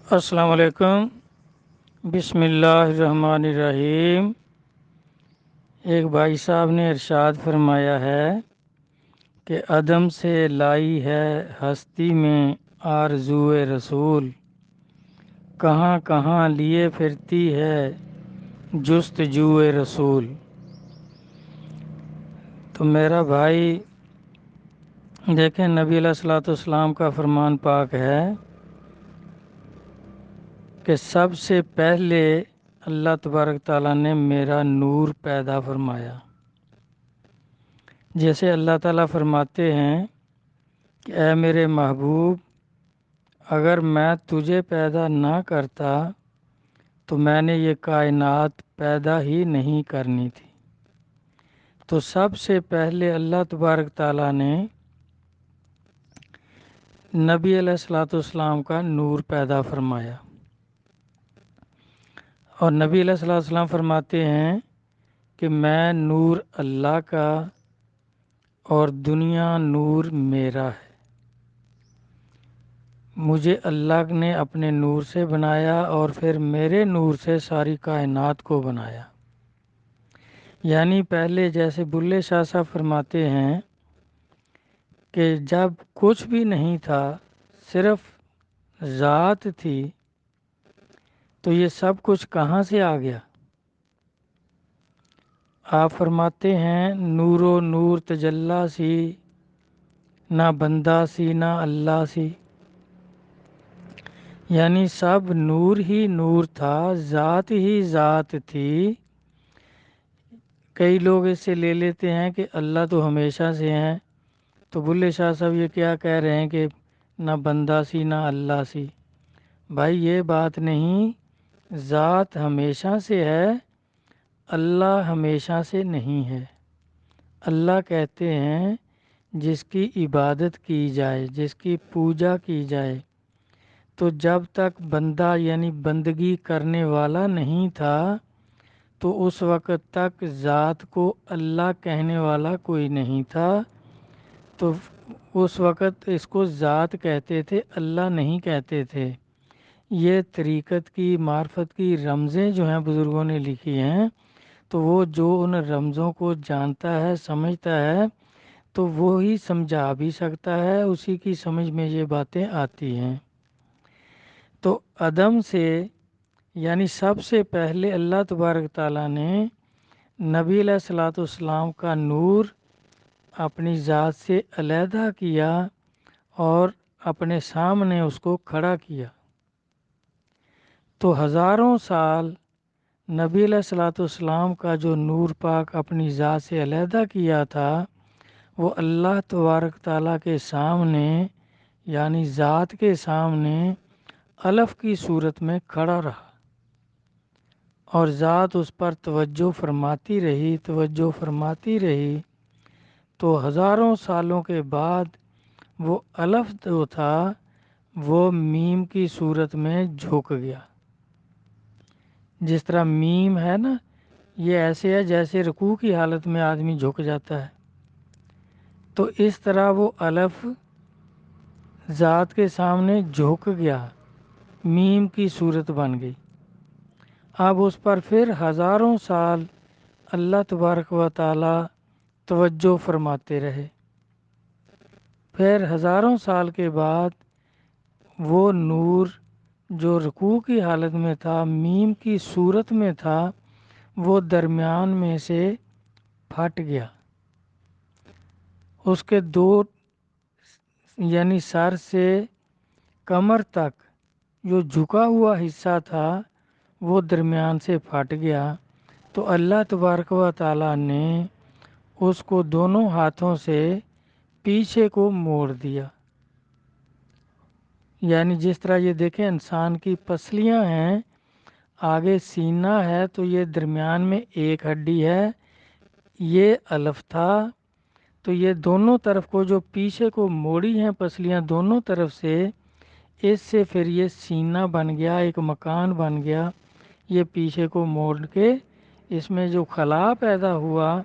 السلام علیکم۔ بسم اللہ الرحمن الرحیم۔ ایک بھائی صاحب نے ارشاد فرمایا ہے کہ عدم سے لائی ہے ہستی میں آرزوئے رسول، کہاں کہاں لیے پھرتی ہے جستجوئے رسول۔ تو میرا بھائی دیکھیں، نبی علیہ الصلوۃ والسلام کا فرمان پاک ہے کہ سب سے پہلے اللہ تبارک تعالیٰ نے میرا نور پیدا فرمایا۔ جیسے اللہ تعالیٰ فرماتے ہیں کہ اے میرے محبوب، اگر میں تجھے پیدا نہ کرتا تو میں نے یہ کائنات پیدا ہی نہیں کرنی تھی۔ تو سب سے پہلے اللہ تبارک تعالیٰ نے نبی علیہ الصلوۃ والسلام کا نور پیدا فرمایا، اور نبی علیہ الصلوۃ والسلام فرماتے ہیں کہ میں نور اللہ کا اور دنیا نور میرا ہے۔ مجھے اللہ نے اپنے نور سے بنایا اور پھر میرے نور سے ساری کائنات کو بنایا۔ یعنی پہلے جیسے بلے شاہ صاحب فرماتے ہیں کہ جب کچھ بھی نہیں تھا، صرف ذات تھی، تو یہ سب کچھ کہاں سے آ گیا؟ آپ فرماتے ہیں نور و نور تجلی سی، نہ بندہ سی نہ اللہ سی۔ یعنی سب نور ہی نور تھا، ذات ہی ذات تھی۔ کئی لوگ اس سے لے لیتے ہیں کہ اللہ تو ہمیشہ سے ہیں، تو بلے شاہ صاحب یہ کیا کہہ رہے ہیں کہ نہ بندہ سی نہ اللہ سی۔ بھائی یہ بات نہیں، ذات ہمیشہ سے ہے، اللہ ہمیشہ سے نہیں ہے۔ اللہ کہتے ہیں جس کی عبادت کی جائے، جس کی پوجا کی جائے۔ تو جب تک بندہ یعنی بندگی کرنے والا نہیں تھا تو اس وقت تک ذات کو اللہ کہنے والا کوئی نہیں تھا، تو اس وقت اس کو ذات کہتے تھے، اللہ نہیں کہتے تھے۔ یہ طریقت کی معرفت کی رمزیں جو ہیں بزرگوں نے لکھی ہیں، تو وہ جو ان رمزوں کو جانتا ہے سمجھتا ہے تو وہی سمجھا بھی سکتا ہے، اسی کی سمجھ میں یہ باتیں آتی ہیں۔ تو عدم سے یعنی سب سے پہلے اللہ تبارک تعالیٰ نے نبی علیہ الصلوۃ والسلام کا نور اپنی ذات سے علیحدہ کیا اور اپنے سامنے اس کو کھڑا کیا۔ تو ہزاروں سال نبی علیہ الصلوۃ والسلام کا جو نور پاک اپنی ذات سے علیحدہ کیا تھا، وہ اللہ تبارک تعالیٰ کے سامنے یعنی ذات کے سامنے الف کی صورت میں کھڑا رہا، اور ذات اس پر توجہ فرماتی رہی۔ تو ہزاروں سالوں کے بعد وہ الف جو تھا وہ میم کی صورت میں جھک گیا۔ جس طرح میم ہے نا، یہ ایسے ہے جیسے رکوع کی حالت میں آدمی جھک جاتا ہے، تو اس طرح وہ الف ذات کے سامنے جھک گیا، میم کی صورت بن گئی۔ اب اس پر پھر ہزاروں سال اللہ تبارک و تعالی توجہ فرماتے رہے۔ پھر ہزاروں سال کے بعد وہ نور جو رکوع کی حالت میں تھا، میم کی صورت میں تھا، وہ درمیان میں سے پھٹ گیا۔ اس کے دو یعنی سر سے کمر تک جو جھکا ہوا حصہ تھا وہ درمیان سے پھٹ گیا۔ تو اللہ تبارک و تعالیٰ نے اس کو دونوں ہاتھوں سے پیچھے کو موڑ دیا۔ یعنی جس طرح یہ دیکھیں انسان کی پسلیاں ہیں، آگے سینہ ہے تو یہ درمیان میں ایک ہڈی ہے، یہ الف تھا، تو یہ دونوں طرف کو جو پیچھے کو موڑی ہیں پسلیاں دونوں طرف سے، اس سے پھر یہ سینہ بن گیا، ایک مکان بن گیا۔ یہ پیچھے کو موڑ کے اس میں جو خلا پیدا ہوا،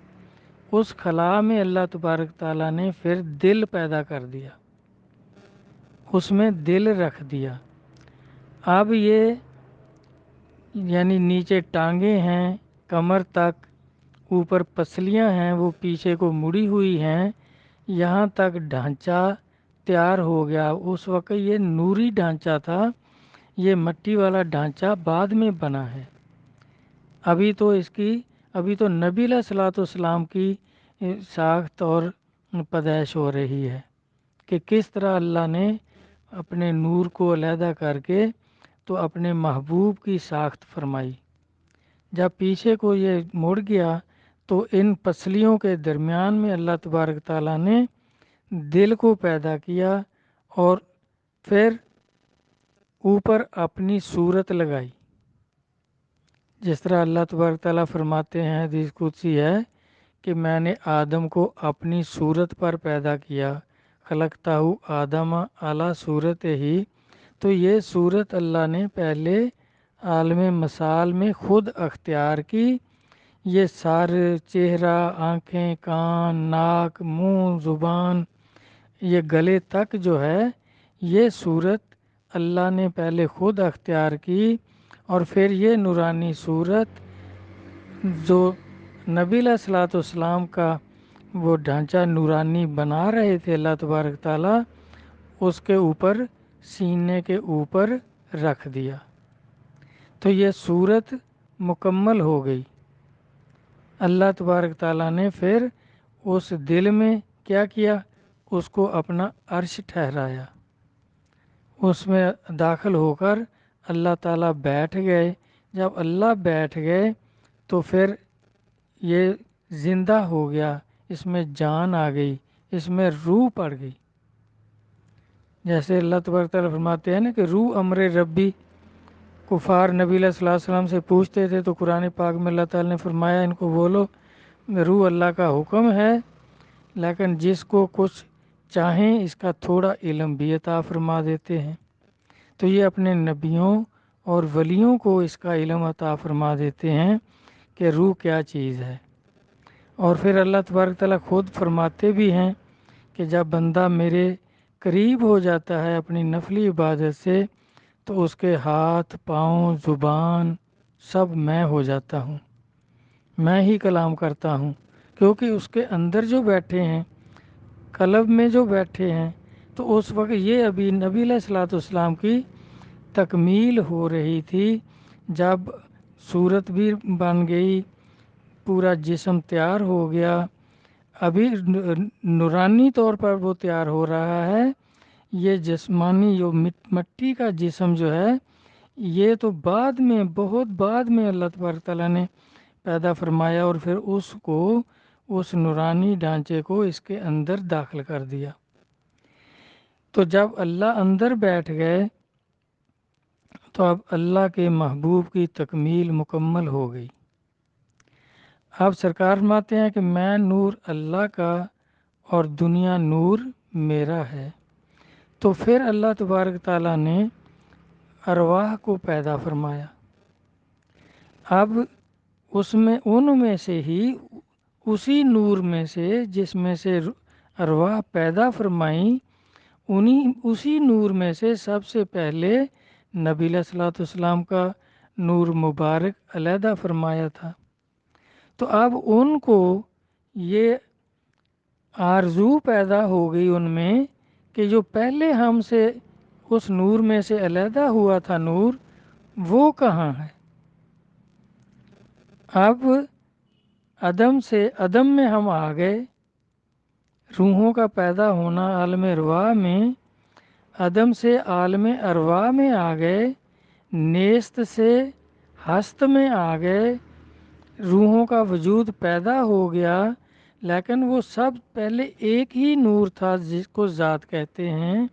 اس خلا میں اللہ تبارک تعالیٰ نے پھر دل پیدا کر دیا، اس میں دل رکھ دیا۔ اب یہ یعنی نیچے ٹانگیں ہیں کمر تک، اوپر پسلیاں ہیں وہ پیچھے کو مڑی ہوئی ہیں، یہاں تک ڈھانچہ تیار ہو گیا۔ اس وقت یہ نوری ڈھانچہ تھا، یہ مٹی والا ڈھانچہ بعد میں بنا ہے۔ ابھی تو نبی علیہ الصلوۃ والسلام کی ساخت اور پیدائش ہو رہی ہے کہ کس طرح اللہ نے اپنے نور کو علیحدہ کر کے تو اپنے محبوب کی ساخت فرمائی۔ جب پیچھے کو یہ مڑ گیا تو ان پسلیوں کے درمیان میں اللہ تبارک تعالیٰ نے دل کو پیدا کیا اور پھر اوپر اپنی صورت لگائی۔ جس طرح اللہ تبارک تعالیٰ فرماتے ہیں، حدیث قدسی ہے کہ میں نے آدم کو اپنی صورت پر پیدا کیا، خلقتہ آدم اعلیٰ صورت ہی۔ تو یہ صورت اللہ نے پہلے عالم مثال میں خود اختیار کی۔ یہ سر، چہرہ، آنکھیں، کان، ناک، منہ، زبان، یہ گلے تک جو ہے یہ صورت اللہ نے پہلے خود اختیار کی، اور پھر یہ نورانی صورت جو نبی علیہ الصلوۃ والسلام کا وہ ڈھانچہ نورانی بنا رہے تھے اللہ تبارک تعالیٰ، اس کے اوپر سینے کے اوپر رکھ دیا، تو یہ صورت مکمل ہو گئی۔ اللہ تبارک تعالیٰ نے پھر اس دل میں کیا کیا، اس کو اپنا عرش ٹھہرایا، اس میں داخل ہو کر اللہ تعالیٰ بیٹھ گئے۔ جب اللہ بیٹھ گئے تو پھر یہ زندہ ہو گیا، اس میں جان آ گئی، اس میں روح پڑ گئی۔ جیسے اللہ تبارک تعالیٰ فرماتے ہیں نا کہ روح امر ربی، کفار نبی علیہ الصلوۃ والسلام سے پوچھتے تھے تو قرآن پاک میں اللہ تعالیٰ نے فرمایا ان کو بولو روح اللہ کا حکم ہے، لیکن جس کو کچھ چاہیں اس کا تھوڑا علم بھی عطا فرما دیتے ہیں۔ تو یہ اپنے نبیوں اور ولیوں کو اس کا علم عطا فرما دیتے ہیں کہ روح کیا چیز ہے۔ اور پھر اللہ تبارک تعالیٰ خود فرماتے بھی ہیں کہ جب بندہ میرے قریب ہو جاتا ہے اپنی نفلی عبادت سے تو اس کے ہاتھ، پاؤں، زبان سب میں ہو جاتا ہوں، میں ہی کلام کرتا ہوں، کیونکہ اس کے اندر جو بیٹھے ہیں، قلب میں جو بیٹھے ہیں، تو اس وقت یہ ابھی نبی علیہ الصلوۃ والسلام کی تکمیل ہو رہی تھی۔ جب صورت بھی بن گئی، پورا جسم تیار ہو گیا، ابھی نورانی طور پر وہ تیار ہو رہا ہے۔ یہ جسمانی جو مٹی کا جسم جو ہے یہ تو بعد میں، بہت بعد میں اللہ تبارک تعالیٰ نے پیدا فرمایا اور پھر اس کو، اس نورانی ڈھانچے کو اس کے اندر داخل کر دیا۔ تو جب اللہ اندر بیٹھ گئے تو اب اللہ کے محبوب کی تکمیل مکمل ہو گئی۔ اب سرکار فرماتے ہیں کہ میں نور اللہ کا اور دنیا نور میرا ہے۔ تو پھر اللہ تبارک تعالیٰ نے ارواح کو پیدا فرمایا۔ اب اس میں ان میں سے ہی، اسی نور میں سے جس میں سے ارواح پیدا فرمائیں، اسی نور میں سے سب سے پہلے نبی علیہ الصلوۃ والسلام کا نور مبارک علیحدہ فرمایا تھا۔ تو اب ان کو یہ آرزو پیدا ہو گئی ان میں کہ جو پہلے ہم سے اس نور میں سے علیحدہ ہوا تھا نور، وہ کہاں ہے؟ اب عدم سے عدم میں ہم آ گئے، روحوں کا پیدا ہونا عالم ارواح میں، عدم سے عالم ارواح میں آ گئے، نیست سے ہست میں آ گئے، روحوں کا وجود پیدا ہو گیا، لیکن وہ سب پہلے ایک ہی نور تھا جس کو ذات کہتے ہیں۔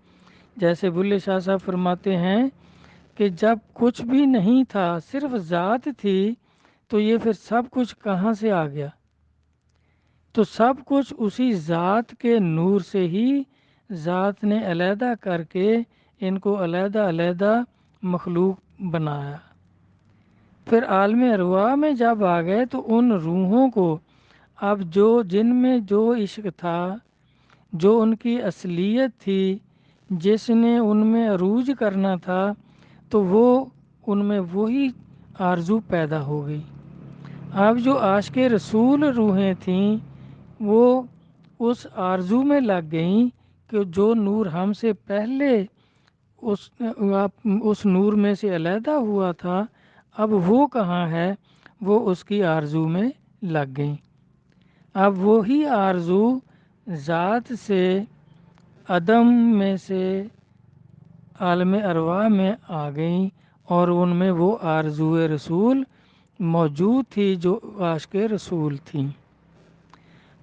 جیسے بلے شاہ صاحب فرماتے ہیں کہ جب کچھ بھی نہیں تھا، صرف ذات تھی، تو یہ پھر سب کچھ کہاں سے آ گیا؟ تو سب کچھ اسی ذات کے نور سے ہی ذات نے علیحدہ کر کے ان کو علیحدہ علیحدہ مخلوق بنایا۔ پھر عالم ارواح میں جب آ گئے تو ان روحوں کو اب جن میں جو عشق تھا، جو ان کی اصلیت تھی، جس نے ان میں عروج کرنا تھا، تو وہ ان میں وہی آرزو پیدا ہو گئی۔ اب جو عاشق رسول روحیں تھیں وہ اس آرزو میں لگ گئیں کہ جو نور ہم سے پہلے اس نور میں سے علیحدہ ہوا تھا، اب وہ کہاں ہے، وہ اس کی آرزو میں لگ گئیں۔ اب وہی آرزو ذات سے عدم میں سے عالم ارواح میں آ گئیں اور ان میں وہ آرزو رسول موجود تھی جو عاشق رسول تھیں۔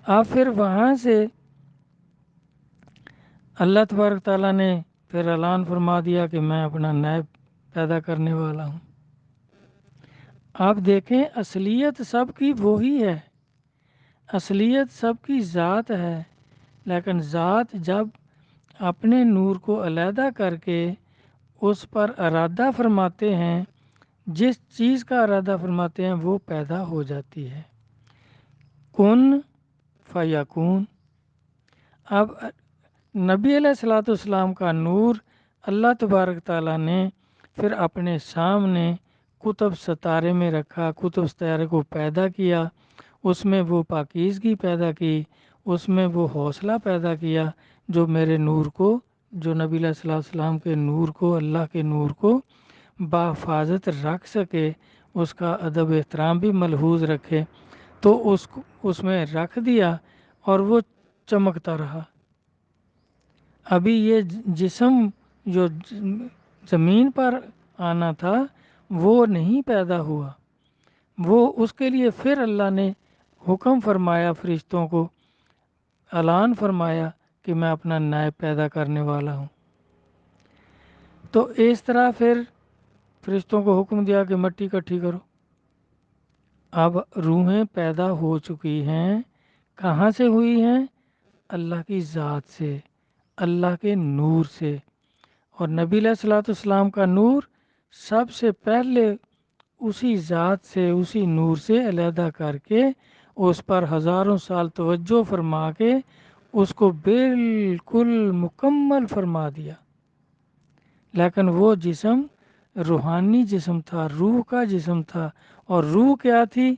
اب پھر وہاں سے اللہ تبارک تعالیٰ نے پھر اعلان فرما دیا کہ میں اپنا نائب پیدا کرنے والا ہوں۔ آپ دیکھیں اصلیت سب کی وہی ہے، اصلیت سب کی ذات ہے، لیکن ذات جب اپنے نور کو علیحدہ کر کے اس پر ارادہ فرماتے ہیں، جس چیز کا ارادہ فرماتے ہیں وہ پیدا ہو جاتی ہے۔ کن فیکون۔ اب نبی علیہ الصلوۃ والسلام کا نور اللہ تبارک تعالیٰ نے پھر اپنے سامنے کتب ستارے میں رکھا، کتب ستارے کو پیدا کیا، اس میں وہ پاکیزگی پیدا کی، اس میں وہ حوصلہ پیدا کیا جو میرے نور کو، جو نبی علیہ الصلوۃ والسلام کے نور کو، اللہ کے نور کو بحفاظت رکھ سکے، اس کا ادب احترام بھی ملحوظ رکھے، تو اس میں رکھ دیا اور وہ چمکتا رہا۔ ابھی یہ جسم جو زمین پر آنا تھا وہ نہیں پیدا ہوا، وہ اس کے لیے پھر اللہ نے حکم فرمایا، فرشتوں کو اعلان فرمایا کہ میں اپنا نائب پیدا کرنے والا ہوں۔ تو اس طرح پھر فرشتوں کو حکم دیا کہ مٹی اکٹھی کرو۔ اب روحیں پیدا ہو چکی ہیں، کہاں سے ہوئی ہیں؟ اللہ کی ذات سے، اللہ کے نور سے۔ اور نبی علیہ الصلوۃ والسلام کا نور سب سے پہلے اسی ذات سے، اسی نور سے علیحدہ کر کے اس پر ہزاروں سال توجہ فرما کے اس کو بالکل مکمل فرما دیا۔ لیکن وہ جسم روحانی جسم تھا، روح کا جسم تھا، اور روح کیا تھی؟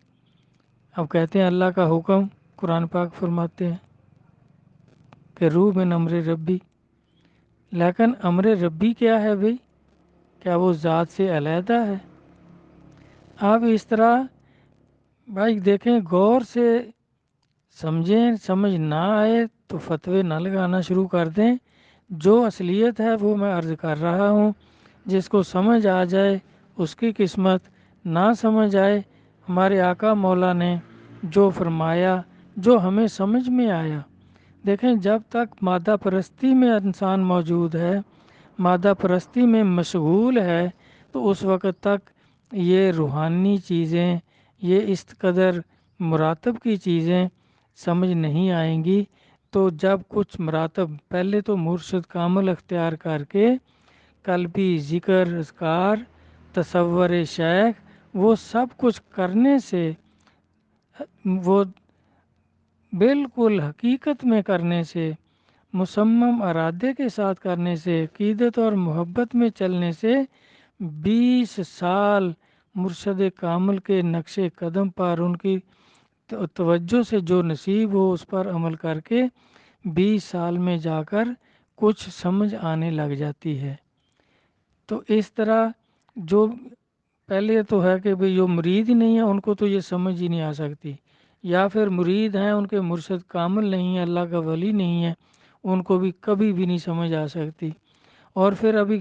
اب کہتے ہیں اللہ کا حکم، قرآن پاک فرماتے ہیں کہ روح من امر ربی، لیکن امر ربی کیا ہے بھئی؟ کیا وہ ذات سے علیحدہ ہے؟ آپ اس طرح بھائی دیکھیں، غور سے سمجھیں، سمجھ نہ آئے تو فتوے نہ لگانا شروع کر دیں۔ جو اصلیت ہے وہ میں عرض کر رہا ہوں، جس کو سمجھ آ جائے اس کی قسمت، نہ سمجھ آئے ہمارے آقا مولا نے جو فرمایا، جو ہمیں سمجھ میں آیا۔ دیکھیں جب تک مادہ پرستی میں انسان موجود ہے، مادہ پرستی میں مشغول ہے، تو اس وقت تک یہ روحانی چیزیں، یہ اس قدر مراتب کی چیزیں سمجھ نہیں آئیں گی۔ تو جب کچھ مراتب پہلے تو مرشد کامل اختیار کر کے قلبی ذکر، اذکار، تصور شیخ، وہ سب کچھ کرنے سے، وہ بالکل حقیقت میں کرنے سے، مصمم ارادے کے ساتھ کرنے سے، عقیدت اور محبت میں چلنے سے 20 سال مرشد کامل کے نقش قدم پر ان کی توجہ سے جو نصیب ہو اس پر عمل کر کے 20 سال میں جا کر کچھ سمجھ آنے لگ جاتی ہے۔ تو اس طرح جو پہلے تو ہے کہ بھئی جو مرید ہی نہیں ہے ان کو تو یہ سمجھ ہی نہیں آ سکتی، یا پھر مرید ہیں ان کے مرشد کامل نہیں ہے، اللہ کا ولی نہیں ہے، ان کو بھی کبھی بھی نہیں سمجھ آ سکتی۔ اور پھر ابھی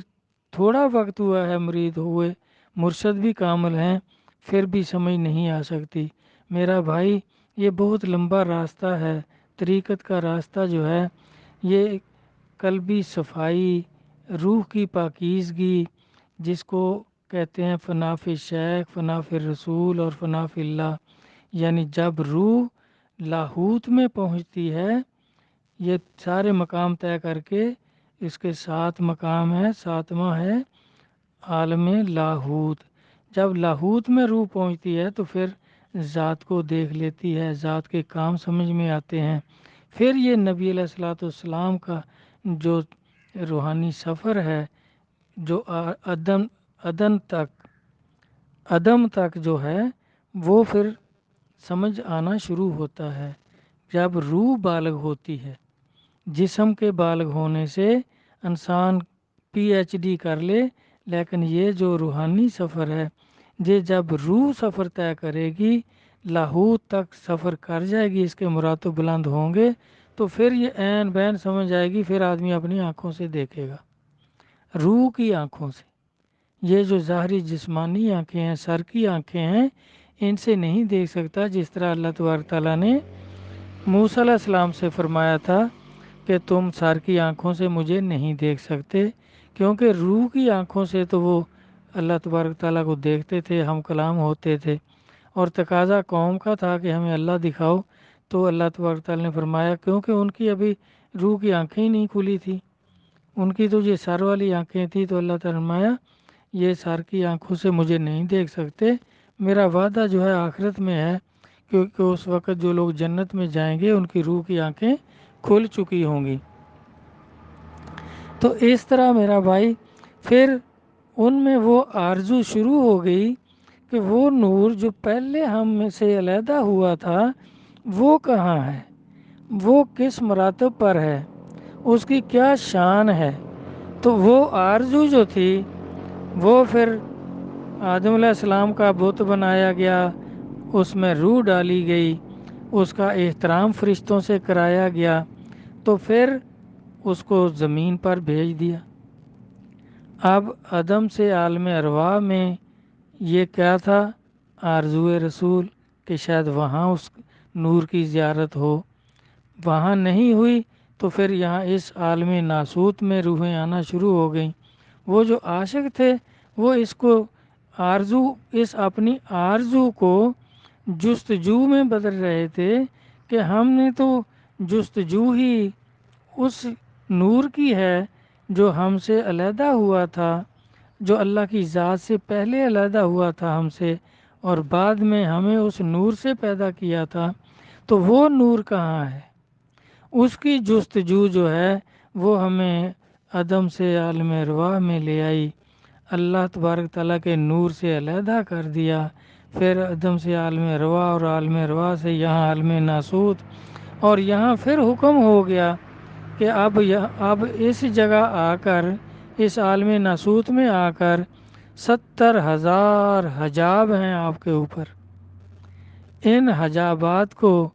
تھوڑا وقت ہوا ہے مرید ہوئے، مرشد بھی کامل ہیں، پھر بھی سمجھ نہیں آ سکتی۔ میرا بھائی یہ بہت لمبا راستہ ہے، طریقت کا راستہ جو ہے یہ قلبی صفائی، روح کی پاکیزگی، جس کو کہتے ہیں فنا فی شیخ، فنا فی رسول اور فنا فی اللہ، یعنی جب روح لاہوت میں پہنچتی ہے، یہ سارے مقام طے کر کے اس کے 7 مقام ہے، 7واں ہے عالم لاہوت۔ جب لاہوت میں روح پہنچتی ہے تو پھر ذات کو دیکھ لیتی ہے، ذات کے کام سمجھ میں آتے ہیں۔ پھر یہ نبی علیہ الصلوۃ والسلام کا جو روحانی سفر ہے، جو عدم عدم تک جو ہے وہ پھر سمجھ آنا شروع ہوتا ہے جب روح بالغ ہوتی ہے۔ جسم کے بالغ ہونے سے انسان پی ایچ ڈی کر لے، لیکن یہ جو روحانی سفر ہے، یہ جب روح سفر طے کرے گی، لاہوت تک سفر کر جائے گی، اس کے مراتب بلند ہوں گے، تو پھر یہ عین بین سمجھ آئے گی، پھر آدمی اپنی آنکھوں سے دیکھے گا، روح کی آنکھوں سے۔ یہ جو ظاہری جسمانی آنکھیں ہیں، سر کی آنکھیں ہیں، ان سے نہیں دیکھ سکتا، جس طرح اللہ تبارک تعالیٰ نے موسیٰ علیہ السلام سے فرمایا تھا کہ تم سر کی آنکھوں سے مجھے نہیں دیکھ سکتے، کیونکہ روح کی آنکھوں سے تو وہ اللہ تبارک تعالیٰ کو دیکھتے تھے، ہم کلام ہوتے تھے، اور تقاضا قوم کا تھا کہ ہمیں اللہ دکھاؤ، تو اللہ تبارک تعالیٰ نے فرمایا کیونکہ ان کی ابھی روح کی آنکھیں ہی نہیں کھلی تھی، ان کی تو یہ سر والی آنکھیں تھیں، تو اللہ تعالیٰ نے فرمایا یہ سر کی آنکھوں سے مجھے نہیں دیکھ سکتے، میرا وعدہ جو ہے آخرت میں ہے، کیونکہ اس وقت جو لوگ جنت میں جائیں گے ان کی روح کی آنکھیں کھل چکی ہوں گی۔ تو اس طرح میرا بھائی پھر ان میں وہ آرزو شروع ہو گئی کہ وہ نور جو پہلے ہم میں سے علیحدہ ہوا تھا وہ کہاں ہے، وہ کس مراتب پر ہے، اس کی کیا شان ہے۔ تو وہ آرزو جو تھی وہ پھر آدم علیہ السلام کا بت بنایا گیا، اس میں روح ڈالی گئی، اس کا احترام فرشتوں سے کرایا گیا، تو پھر اس کو زمین پر بھیج دیا۔ اب عدم سے عالم ارواح میں یہ کیا تھا، آرزو رسول کہ شاید وہاں اس نور کی زیارت ہو، وہاں نہیں ہوئی، تو پھر یہاں اس عالم ناسوت میں روحیں آنا شروع ہو گئیں۔ وہ جو عاشق تھے وہ اس کو آرزو، اس اپنی آرزو کو جستجو میں بدل رہے تھے کہ ہم نے تو جستجو ہی اس نور کی ہے جو ہم سے علیحدہ ہوا تھا، جو اللہ کی ذات سے پہلے علیحدہ ہوا تھا ہم سے، اور بعد میں ہمیں اس نور سے پیدا کیا تھا، تو وہ نور کہاں ہے، اس کی جستجو جو ہے وہ ہمیں عدم سے عالم ارواح میں لے آئی، اللہ تبارک تعالیٰ کے نور سے علیحدہ کر دیا، پھر عدم سے عالم ارواح اور عالم ارواح سے یہاں عالم ناسوت، اور یہاں پھر حکم ہو گیا کہ اب اس جگہ آ کر، اس عالم ناسوت میں آ کر 70,000 حجاب ہیں آپ کے اوپر، ان حجابات کو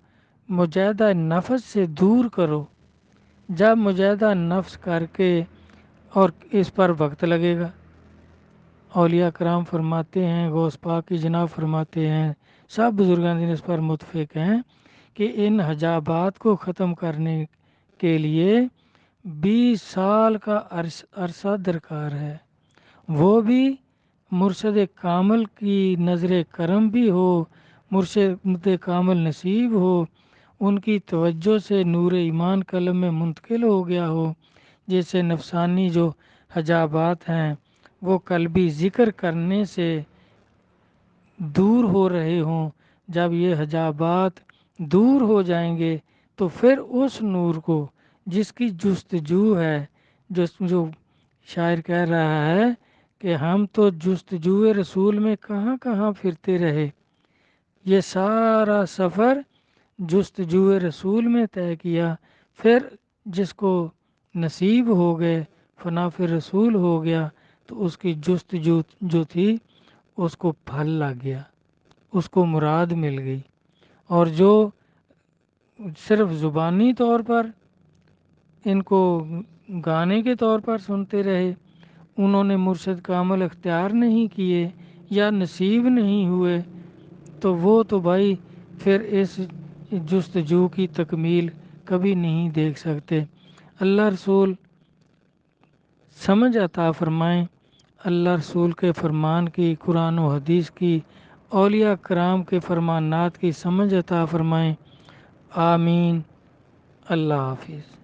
مجاہدہ نفس سے دور کرو۔ جب مجاہدہ نفس کر کے، اور اس پر وقت لگے گا، اولیاء کرام فرماتے ہیں، غوث پاک کی جناب فرماتے ہیں، سب بزرگان دین اس پر متفق ہیں کہ ان حجابات کو ختم کرنے کے لیے 20 سال کا عرصہ درکار ہے، وہ بھی مرشد کامل کی نظر کرم بھی ہو، مرشد کامل نصیب ہو، ان کی توجہ سے نور ایمان قلب میں منتقل ہو گیا ہو، جیسے نفسانی جو حجابات ہیں وہ قلبی ذکر کرنے سے دور ہو رہے ہوں، جب یہ حجابات دور ہو جائیں گے تو پھر اس نور کو جس کی جستجو ہے، جو شاعر کہہ رہا ہے کہ ہم تو جستجو رسول میں کہاں کہاں پھرتے رہے، یہ سارا سفر جستجو رسول میں طے کیا، پھر جس کو نصیب ہو گئے، فنا فی رسول ہو گیا، تو اس کی جستجو جو تھی اس کو پھل لگ گیا، اس کو مراد مل گئی، اور جو صرف زبانی طور پر ان کو گانے کے طور پر سنتے رہے، انہوں نے مرشد کامل اختیار نہیں کیے یا نصیب نہیں ہوئے، تو وہ تو بھائی پھر اس جستجو کی تکمیل کبھی نہیں دیکھ سکتے۔ اللہ رسول سمجھ عطا فرمائیں، اللہ رسول کے فرمان کی، قرآن و حدیث کی، اولیاء کرام کے فرمانات کی سمجھ عطا فرمائیں، آمین۔ اللہ حافظ۔